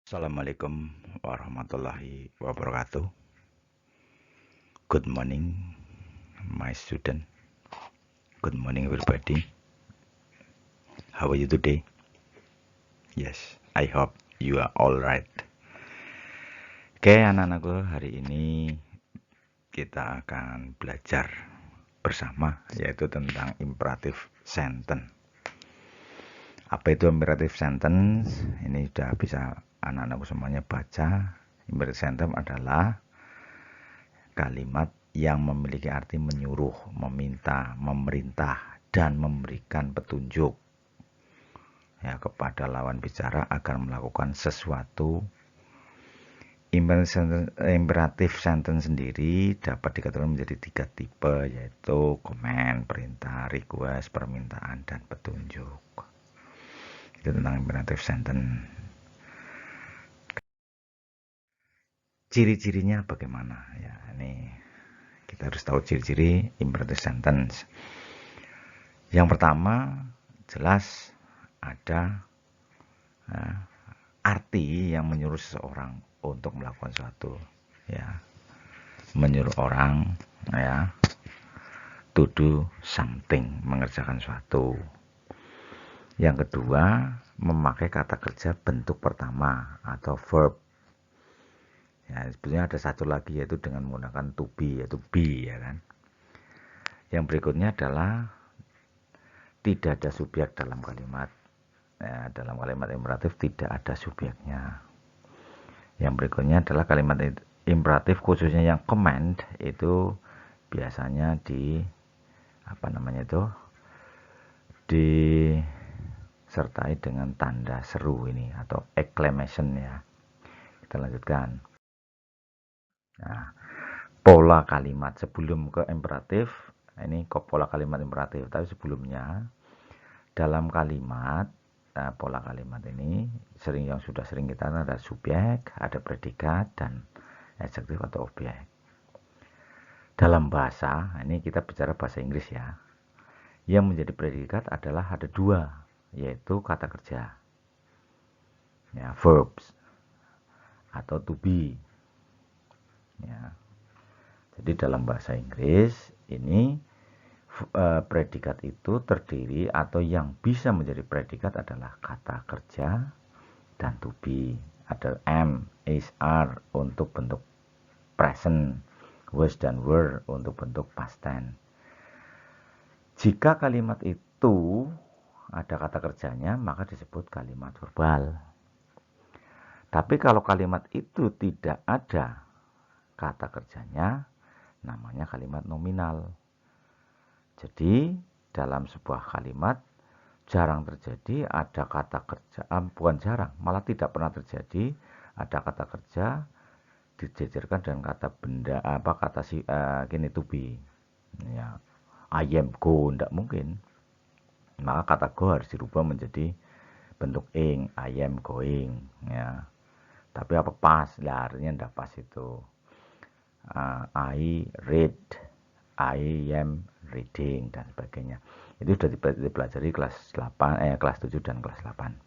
Assalamualaikum warahmatullahi wabarakatuh. Good morning, my student. Good morning, everybody. How are you today? Yes, I hope you are all right. Oke, anak-anakku, hari ini kita akan belajar bersama, yaitu tentang imperative sentence. Apa itu imperative sentence? Ini sudah bisa anak-anakku semuanya baca. Imperative sentence adalah kalimat yang memiliki arti menyuruh, meminta, memerintah, dan memberikan petunjuk ya kepada lawan bicara agar melakukan sesuatu. Imperative sentence sendiri dapat dikategorikan menjadi 3 tipe, yaitu command, perintah, request, permintaan, dan petunjuk. Itu tentang imperative sentence. Ciri-cirinya bagaimana? Ya, ini kita harus tahu ciri-ciri imperative sentence. Yang pertama, jelas ada arti yang menyuruh seseorang untuk melakukan sesuatu, ya. Menyuruh orang, ya, to do something, mengerjakan sesuatu. Yang kedua, memakai kata kerja bentuk pertama atau verb. Ya, sebetulnya ada satu lagi, yaitu dengan menggunakan to be, yaitu be, ya kan. Yang berikutnya adalah tidak ada subjek dalam kalimat. Ya, dalam kalimat imperatif tidak ada subjeknya. Yang berikutnya adalah kalimat imperatif, khususnya yang command, itu biasanya disertai dengan tanda seru ini atau exclamation, ya. Kita lanjutkan. Nah, pola kalimat sebelum ke imperatif, ini kok pola kalimat imperatif, tapi sebelumnya dalam kalimat, pola kalimat ini yang sudah sering kita ada subjek, ada predikat, dan adjektif atau objek. Dalam bahasa, ini kita bicara bahasa Inggris, ya. Yang menjadi predikat adalah ada 2, yaitu kata kerja, ya, verbs atau to be, ya. Jadi dalam bahasa Inggris ini predikat itu terdiri atau yang bisa menjadi predikat adalah kata kerja dan to be. Ada am, is, are untuk bentuk present, was dan were untuk bentuk past tense. Jika kalimat itu ada kata kerjanya, maka disebut kalimat verbal. Tapi kalau kalimat itu tidak ada kata kerjanya, namanya kalimat nominal. Jadi dalam sebuah kalimat jarang terjadi ada kata kerja, bukan jarang, malah tidak pernah terjadi ada kata kerja dijejerkan dengan kata benda, gini, to be, ya. I am go, tidak mungkin. Maka kata go harus dirubah menjadi bentuk ing, I am going, ya. Tapi apa pas, lah artinya tidak pas itu. I read, I am reading, dan sebagainya. Itu sudah dipelajari kelas 8, kelas 7 dan kelas 8.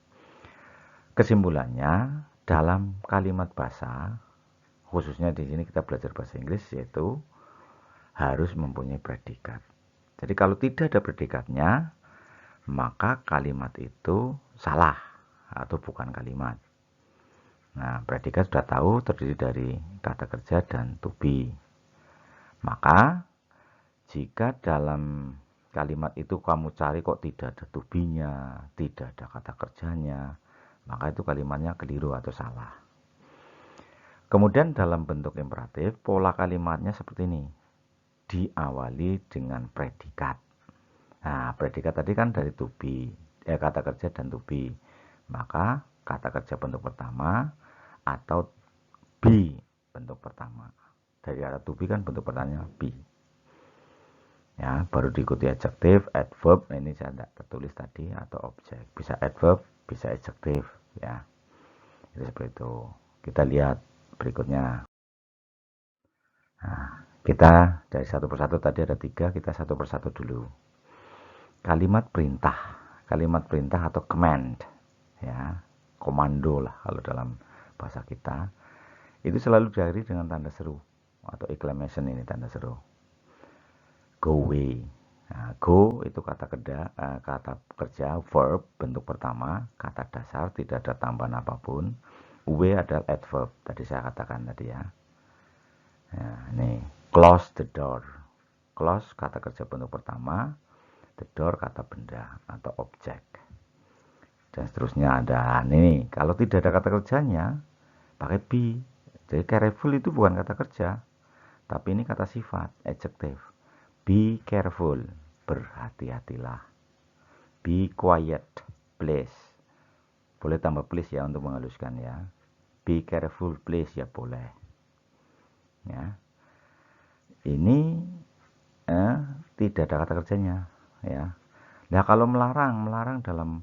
Kesimpulannya, dalam kalimat bahasa, khususnya di sini kita belajar bahasa Inggris, yaitu harus mempunyai predikat. Jadi kalau tidak ada predikatnya, maka kalimat itu salah atau bukan kalimat. Nah, predikat sudah tahu terdiri dari kata kerja dan to be. Maka jika dalam kalimat itu kamu cari kok tidak ada to be-nya, tidak ada kata kerjanya, maka itu kalimatnya keliru atau salah. Kemudian dalam bentuk imperatif, pola kalimatnya seperti ini. Diawali dengan predikat. Nah, predikat tadi kan dari to be, kata kerja dan to be. Maka kata kerja bentuk pertama atau be bentuk pertama. Dari kata to be kan bentuk pertama be. Ya, baru diikuti adjektif, adverb, ini saya tidak tertulis tadi, atau objek. Bisa adverb, bisa adjektif, ya. Jadi seperti itu. Kita lihat berikutnya. Nah, kita dari satu persatu, tadi ada 3, kita satu persatu dulu. Kalimat perintah atau command, ya, komando lah kalau dalam bahasa kita, itu selalu diakhiri dengan tanda seru atau exclamation, ini tanda seru. Go away. Nah, go itu kata kerja, verb bentuk pertama, kata dasar, tidak ada tambahan apapun. Away adalah adverb, tadi saya katakan tadi ya. Nah, ini close the door. Close kata kerja bentuk pertama, the door kata benda atau objek. Dan seterusnya ada nih, kalau tidak ada kata kerjanya pakai be. Jadi careful itu bukan kata kerja, tapi ini kata sifat, adjective. Be careful, berhati-hatilah. Be quiet, please. Boleh tambah please ya untuk menghaluskan ya. Be careful, please ya boleh. Ya. Ini tidak ada kata kerjanya ya. Nah, kalau melarang dalam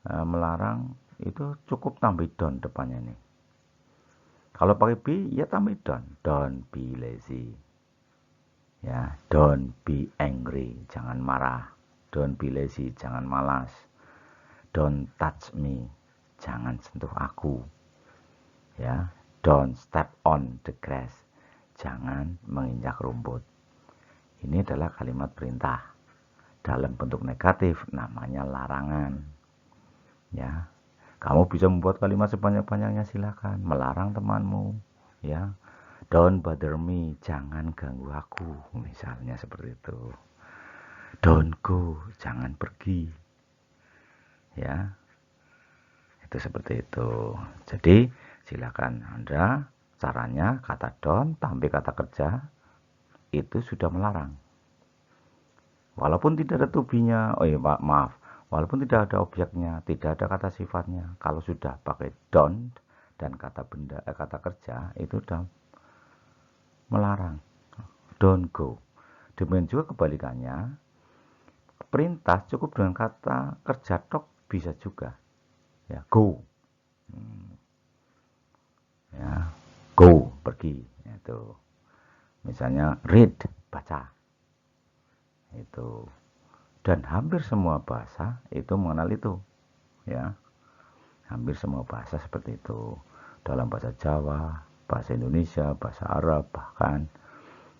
melarang itu cukup tambah don't depannya nih. Kalau pakai be ya tambah don't be lazy. Ya, don't be angry, jangan marah. Don't be lazy, jangan malas. Don't touch me, jangan sentuh aku. Ya, don't step on the grass, jangan menginjak rumput. Ini adalah kalimat perintah. Dalam bentuk negatif namanya larangan. Ya, kamu bisa membuat kalimat sebanyak-banyaknya, silakan. Melarang temanmu, ya. Don't bother me, jangan ganggu aku, misalnya seperti itu. Don't go, jangan pergi. Ya, itu seperti itu. Jadi silakan Anda, caranya kata don't tambah kata kerja itu sudah melarang. Walaupun tidak ada tubinya, maaf, walaupun tidak ada objeknya, tidak ada kata sifatnya, kalau sudah pakai don't dan kata benda, kata kerja itu sudah melarang. Don't go. Demikian juga kebalikannya, perintah cukup dengan kata kerja tok bisa juga. Ya, go. Ya, go, pergi. Itu. Misalnya read, baca. Itu. Dan hampir semua bahasa itu mengenal itu. Ya. Hampir semua bahasa seperti itu. Dalam bahasa Jawa, bahasa Indonesia, bahasa Arab, bahkan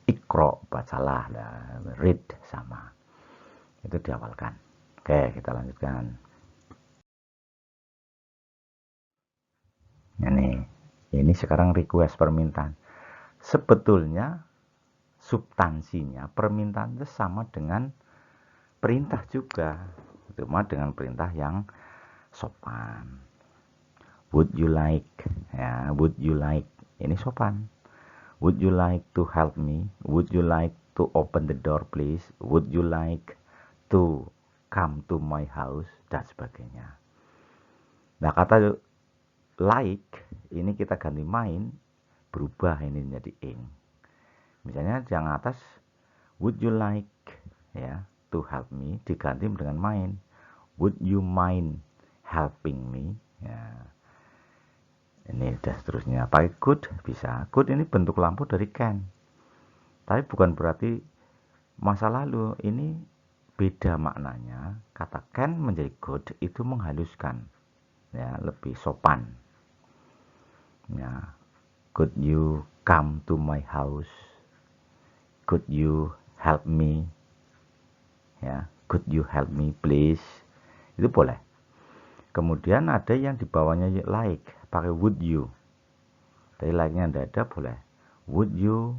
ikro, bacalah, read sama. Itu diawalkan. Oke, kita lanjutkan. Ini sekarang request, permintaan. Sebetulnya substansinya permintaan itu sama dengan perintah juga, cuma dengan perintah yang sopan. Would you like, ya, would you like, ini sopan. Would you like to help me? Would you like to open the door please? Would you like to come to my house? Dan sebagainya. Nah, kata like ini kita ganti main, berubah ini menjadi ing. Misalnya yang atas, would you like, ya, to help me, diganti dengan main. Would you mind helping me? Ya. Ini dan seterusnya. Pakai could bisa. Could ini bentuk lampu dari can. Tapi bukan berarti masa lalu. Ini beda maknanya. Kata can menjadi could itu menghaluskan. Ya, lebih sopan. Ya. Could you come to my house? Could you help me? Ya, could you help me please? Itu boleh. Kemudian ada yang di bawahnya like, pakai would you. Tapi like-nya tidak ada, boleh. Would you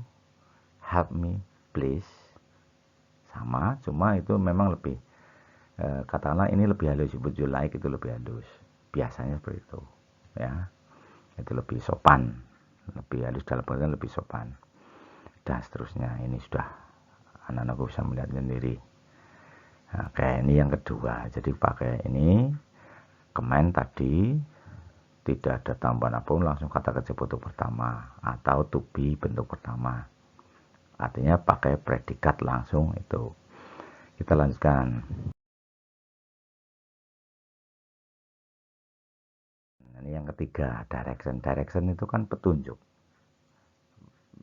help me please? Sama, cuma itu memang lebih katakanlah ini lebih halus. Would you like itu lebih halus. Biasanya seperti itu, ya. Itu lebih sopan, lebih halus, dalam pengertian lebih sopan. Dan seterusnya, ini sudah anak-anakku bisa melihat sendiri. Oke, ini yang kedua. Jadi pakai ini command tadi, tidak ada tambahan apapun, langsung kata kerja bentuk pertama atau to be bentuk pertama. Artinya pakai predikat langsung itu. Kita lanjutkan. Ini yang ketiga, direction. Direction itu kan petunjuk.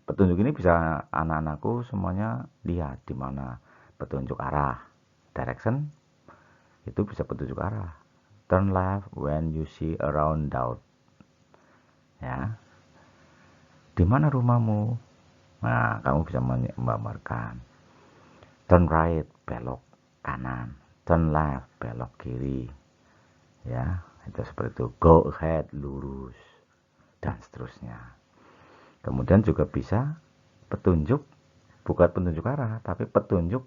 Petunjuk ini bisa anak-anakku semuanya lihat di mana petunjuk arah. Direction itu bisa petunjuk arah. Turn left when you see a roundabout. Ya, di mana rumahmu? Nah, kamu bisa menggambarkan. Turn right, belok kanan. Turn left, belok kiri. Ya, itu seperti itu. Go ahead, lurus. Dan seterusnya. Kemudian juga bisa petunjuk, bukan petunjuk arah, tapi petunjuk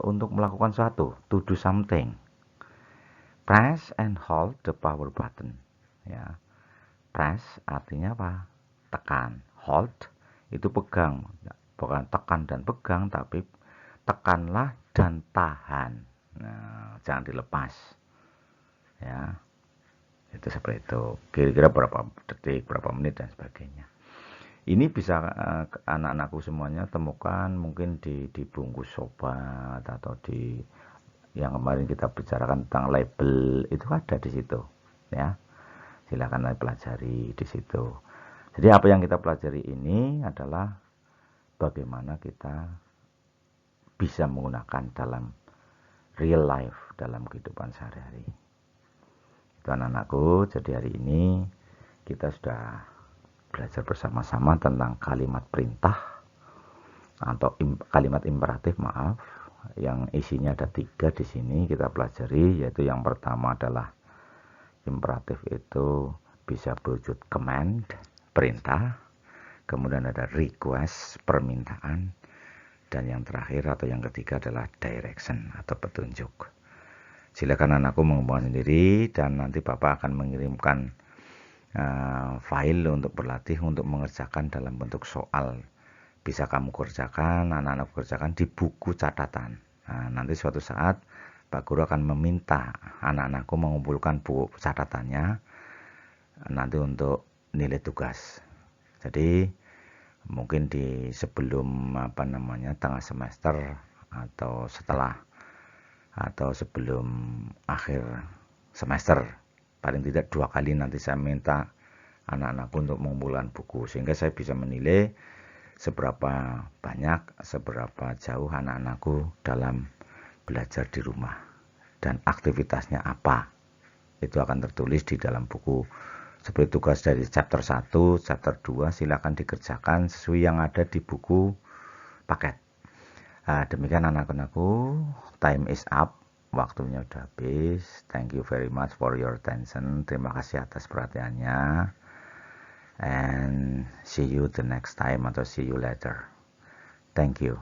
untuk melakukan sesuatu, to do something. Press and hold the power button. Ya, press artinya apa? Tekan. Hold itu pegang, bukan tekan dan pegang, tapi tekanlah dan tahan. Nah, jangan dilepas. Ya, itu seperti itu. Kira-kira berapa detik, berapa menit dan sebagainya. Ini bisa anak-anakku semuanya temukan mungkin di bungkus sobat atau di yang kemarin kita bicarakan tentang label, itu ada di situ. Ya, silakan pelajari di situ. Jadi apa yang kita pelajari ini adalah bagaimana kita bisa menggunakan dalam real life, dalam kehidupan sehari-hari. Itu anak-anakku, jadi hari ini kita sudah belajar bersama-sama tentang kalimat perintah atau kalimat imperatif, maaf, yang isinya ada 3 di sini kita pelajari, yaitu yang pertama adalah imperatif itu bisa berwujud command, perintah, kemudian ada request, permintaan, dan yang terakhir atau yang ketiga adalah direction atau petunjuk. Silakan anakku mengembangkan sendiri dan nanti Bapak akan mengirimkan file untuk berlatih untuk mengerjakan dalam bentuk soal. Bisa kamu kerjakan, anak-anak kerjakan di buku catatan. Nah, nanti suatu saat Pak Guru akan meminta anak-anakku mengumpulkan buku catatannya nanti untuk nilai tugas. Jadi mungkin di sebelum tengah semester atau setelah atau sebelum akhir semester, paling tidak 2 kali nanti saya minta anak-anakku untuk mengumpulkan buku sehingga saya bisa menilai seberapa banyak, seberapa jauh anak-anakku dalam belajar di rumah dan aktivitasnya apa. Itu akan tertulis di dalam buku. Seperti tugas dari chapter 1, chapter 2 silakan dikerjakan sesuai yang ada di buku paket. Demikian anak-anakku, time is up. Waktunya udah habis. Thank you very much for your attention. Terima kasih atas perhatiannya. And see you the next time atau see you later. Thank you.